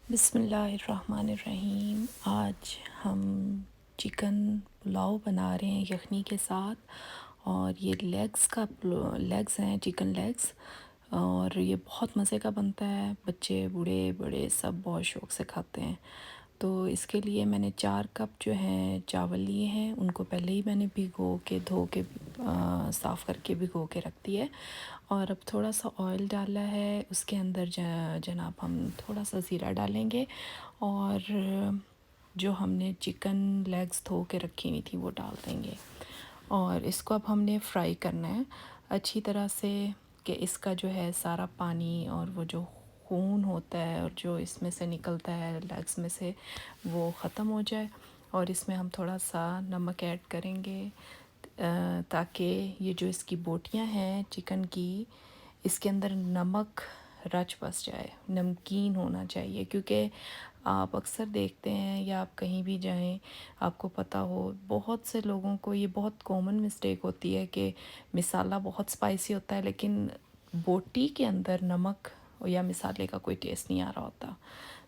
बिस्मिल्लाहिर्रहमानिर्रहीम। आज हम चिकन पुलाव बना रहे हैं यखनी के साथ। और ये लेग्स हैं, चिकन लेग्स। और ये बहुत मज़े का बनता है, बच्चे बूढ़े बड़े सब बहुत शौक़ से खाते हैं। तो इसके लिए मैंने 4 कप जो हैं चावल लिए हैं, उनको पहले ही मैंने भिगो के धो के साफ़ करके भिगो के रख दिया है। और अब थोड़ा सा ऑयल डाला है, उसके अंदर जनाब हम थोड़ा सा ज़ीरा डालेंगे और जो हमने चिकन लेग्स धो के रखी हुई थी वो डाल देंगे। और इसको अब हमने फ्राई करना है अच्छी तरह से, कि इसका जो है सारा पानी और वो जो खून होता है और जो इसमें से निकलता है लेग्स में से वो ख़त्म हो जाए। और इसमें हम थोड़ा सा नमक ऐड करेंगे ताकि ये जो इसकी बोटियां हैं चिकन की, इसके अंदर नमक रच बस जाए, नमकीन होना चाहिए। क्योंकि आप अक्सर देखते हैं या आप कहीं भी जाएं, आपको पता हो बहुत से लोगों को ये बहुत कॉमन मिस्टेक होती है कि मसाला बहुत स्पाइसी होता है लेकिन बोटी के अंदर नमक या मसाले का कोई टेस्ट नहीं आ रहा होता।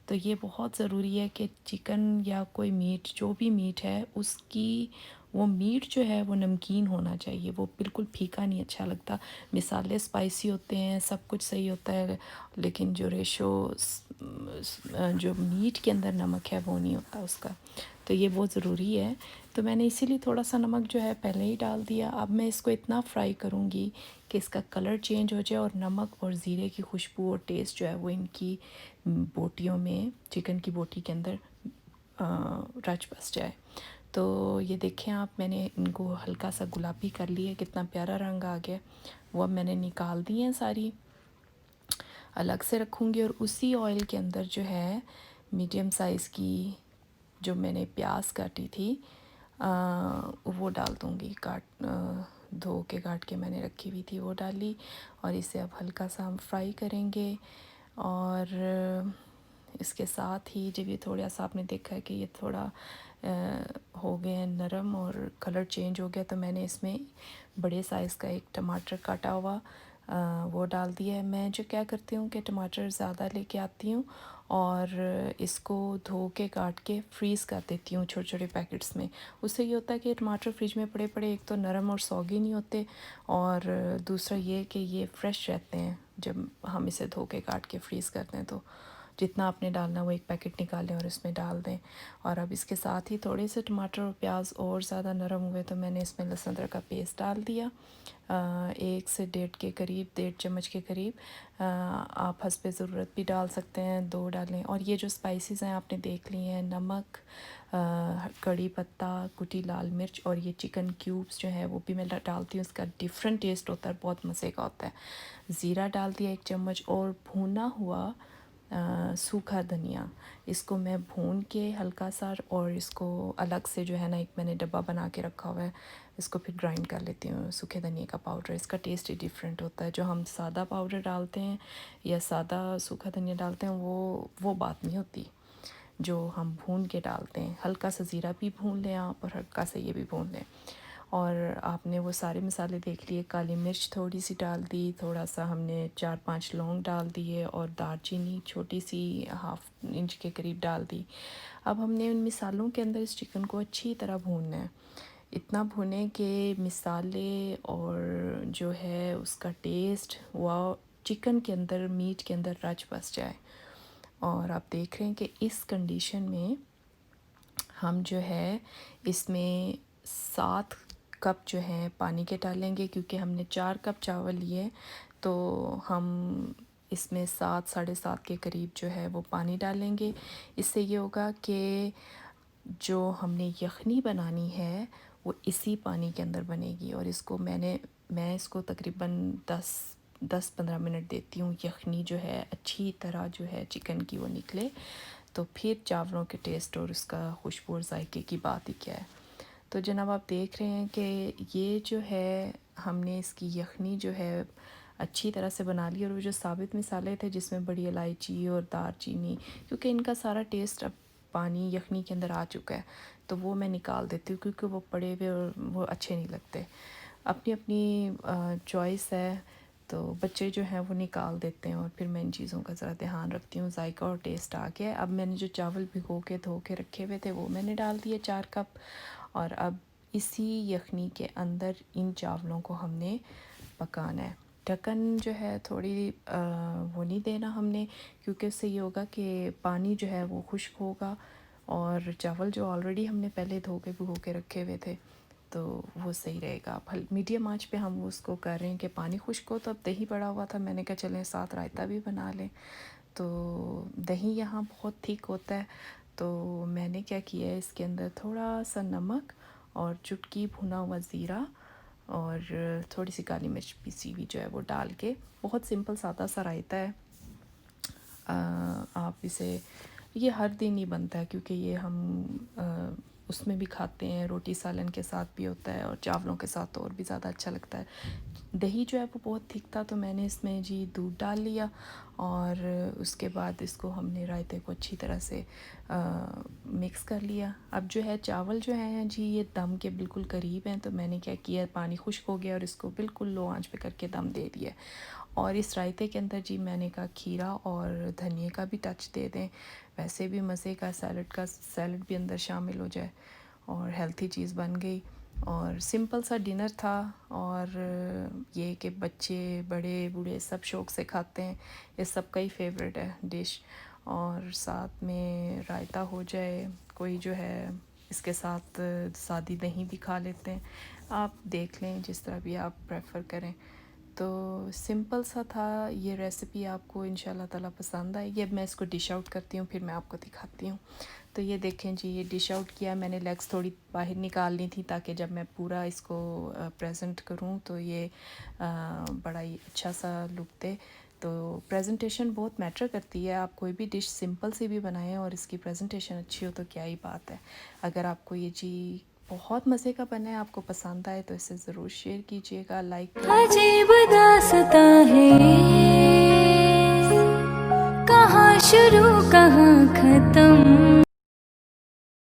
तो ये बहुत ज़रूरी है कि चिकन या कोई मीट, जो भी मीट है उसकी, वो मीट जो है वो नमकीन होना चाहिए, वो बिल्कुल फीका नहीं अच्छा लगता। मसाले स्पाइसी होते हैं, सब कुछ सही होता है, लेकिन जो जो मीट के अंदर नमक है वो नहीं होता उसका। तो ये बहुत ज़रूरी है। तो मैंने इसीलिए थोड़ा सा नमक जो है पहले ही डाल दिया। अब मैं इसको इतना फ्राई करूँगी कि इसका कलर चेंज हो जाए और नमक और ज़ीरे की खुशबू और टेस्ट जो है वो इनकी बोटियों में, चिकन की बोटी के अंदर रच बस जाए। तो ये देखें आप, मैंने इनको हल्का सा गुलाबी कर लिया, कितना प्यारा रंग आ गया। वो अब मैंने निकाल दी हैं सारी, अलग से रखूँगी। और उसी ऑयल के अंदर जो है मीडियम साइज़ की जो मैंने प्याज काटी थी वो डाल दूँगी, धो के काट के मैंने रखी हुई थी वो डाली। और इसे अब हल्का सा हम फ्राई करेंगे। और इसके साथ ही जब ये थोड़ा सा आपने देखा है कि ये थोड़ा हो गए हैं नरम और कलर चेंज हो गया, तो मैंने इसमें बड़े साइज़ का एक टमाटर काटा हुआ वो डाल दिया है। मैं जो क्या करती हूँ कि टमाटर ज़्यादा लेके आती हूँ और इसको धो के काट के फ्रीज़ कर देती हूँ छोटे छोटे पैकेट्स में। उससे ये होता है कि टमाटर फ्रिज में पड़े पड़े एक तो नरम और सौगी नहीं होते, और दूसरा ये कि ये फ्रेश रहते हैं जब हम इसे धो के काट के फ्रीज़ करते हैं। तो जितना आपने डालना वो एक पैकेट निकालें और इसमें डाल दें। और अब इसके साथ ही थोड़े से टमाटर और प्याज और ज़्यादा नरम हुए तो मैंने इसमें लहसुन अदरक का पेस्ट डाल दिया, 1 से 1.5 चम्मच के करीब। आप हस्बे ज़रूरत भी डाल सकते हैं, 2 डालें। और ये जो स्पाइसेस हैं आपने देख लिए हैं, नमक, कड़ी पत्ता, कुटी लाल मिर्च और ये चिकन क्यूब्स जो है वो भी मैं डालती हूँ। इसका डिफरेंट टेस्ट होता है, बहुत मज़े का होता है। ज़ीरा डाल दिया 1 चम्मच, और भुना हुआ सूखा धनिया, इसको मैं भून के हल्का सा, और इसको अलग से जो है ना एक मैंने डब्बा बना के रखा हुआ है, इसको फिर ग्राइंड कर लेती हूँ सूखे धनिया का पाउडर। इसका टेस्ट ही डिफरेंट होता है। जो हम सादा पाउडर डालते हैं या सादा सूखा धनिया डालते हैं वो बात नहीं होती, जो हम भून के डालते हैं। हल्का सा ज़ीरा भी भून लें आप और हल्का सा ये भी भून लें। और आपने वो सारे मसाले देख लिए, काली मिर्च थोड़ी सी डाल दी, थोड़ा सा हमने 4-5 लौंग डाल दिए और दालचीनी छोटी सी 1/2 इंच के करीब डाल दी। अब हमने उन मसालों के अंदर इस चिकन को अच्छी तरह भूनना है, इतना भुने कि मसाले और जो है उसका टेस्ट वह चिकन के अंदर, मीट के अंदर रच बस जाए। और आप देख रहे हैं कि इस कंडीशन में हम जो है इसमें 7 कप जो है पानी के डालेंगे, क्योंकि हमने 4 कप चावल लिए, तो हम इसमें 7 साढ़े 7 के करीब जो है वो पानी डालेंगे। इससे ये होगा कि जो हमने यखनी बनानी है वो इसी पानी के अंदर बनेगी। और इसको मैं इसको तकरीबन 10-15 मिनट देती हूँ, यखनी जो है अच्छी तरह जो है चिकन की वो निकले। तो फिर चावलों के टेस्ट और उसका खुशबू और जायके की बात ही क्या है। तो जनाब आप देख रहे हैं कि ये जो है हमने इसकी यखनी जो है अच्छी तरह से बना ली। और वो जो साबित मिसाले थे जिसमें बड़ी इलायची और दालचीनी, क्योंकि इनका सारा टेस्ट अब पानी यखनी के अंदर आ चुका है, तो वो मैं निकाल देती हूँ क्योंकि वो पड़े हुए और वो अच्छे नहीं लगते। अपनी अपनी चॉइस है, तो बच्चे जो हैं वो निकाल देते हैं और फिर मैं इन चीज़ों का ज़रा ध्यान रखती हूँ। जायका और टेस्ट आ गया। अब मैंने जो चावल भिगो के धो के रखे हुए थे वो मैंने डाल दिए 4 कप। और अब इसी यखनी के अंदर इन चावलों को हमने पकाना है। ढक्कन जो है थोड़ी वो नहीं देना हमने, क्योंकि उससे ये होगा कि पानी जो है वो खुश्क होगा और चावल जो ऑलरेडी हमने पहले धो के भिगो के रखे हुए थे तो वो सही रहेगा। अब मीडियम आंच पे हम उसको कर रहे हैं कि पानी खुश्क हो। तो अब दही पड़ा हुआ था, मैंने कहा चलें साथ रायता भी बना लें। तो दही यहाँ बहुत ठीक होता है, तो मैंने क्या किया है, इसके अंदर थोड़ा सा नमक और चुटकी भुना हुआ ज़ीरा और थोड़ी सी काली मिर्च पीसी हुई जो है वो डाल के, बहुत सिंपल सादा सा रायता है। आप इसे, ये हर दिन ही बनता है क्योंकि ये हम उसमें भी खाते हैं, रोटी सालन के साथ भी होता है और चावलों के साथ तो और भी ज़्यादा अच्छा लगता है। दही जो है वो बहुत थिक था तो मैंने इसमें जी दूध डाल लिया और उसके बाद इसको हमने रायते को अच्छी तरह से मिक्स कर लिया। अब जो है चावल जो हैं जी ये दम के बिल्कुल करीब हैं, तो मैंने क्या किया, पानी खुश्क हो गया और इसको बिल्कुल लो आंच पे करके दम दे दिया। और इस रायते के अंदर जी मैंने कहा खीरा और धनिए का भी टच दे दें, वैसे भी मज़े का सैलड भी अंदर शामिल हो जाए और हेल्थी चीज़ बन गई। और सिंपल सा डिनर था और ये कि बच्चे बड़े बूढ़े सब शौक़ से खाते हैं, ये सबका ही फेवरेट है डिश। और साथ में रायता हो जाए, कोई जो है इसके साथ सादी दही भी खा लेते हैं, आप देख लें जिस तरह भी आप प्रेफर करें। तो सिंपल सा था, ये रेसिपी आपको इंशाल्लाह ताला पसंद आएगी। अब मैं इसको डिश आउट करती हूँ फिर मैं आपको दिखाती हूँ। तो ये देखें जी, ये डिश आउट किया मैंने, लेग्स थोड़ी बाहर निकालनी थी ताकि जब मैं पूरा इसको प्रेजेंट करूँ तो ये बड़ा ही अच्छा सा लुक दे। तो प्रेजेंटेशन बहुत मैटर करती है, आप कोई भी डिश सिंपल सी भी बनाएं और इसकी प्रेजेंटेशन अच्छी हो तो क्या ही बात है। अगर आपको ये जी बहुत मज़े का बना है, आपको पसंद आए तो इसे ज़रूर शेयर कीजिएगा, लाइक अजीब दास्तां है, कहाँ शुरू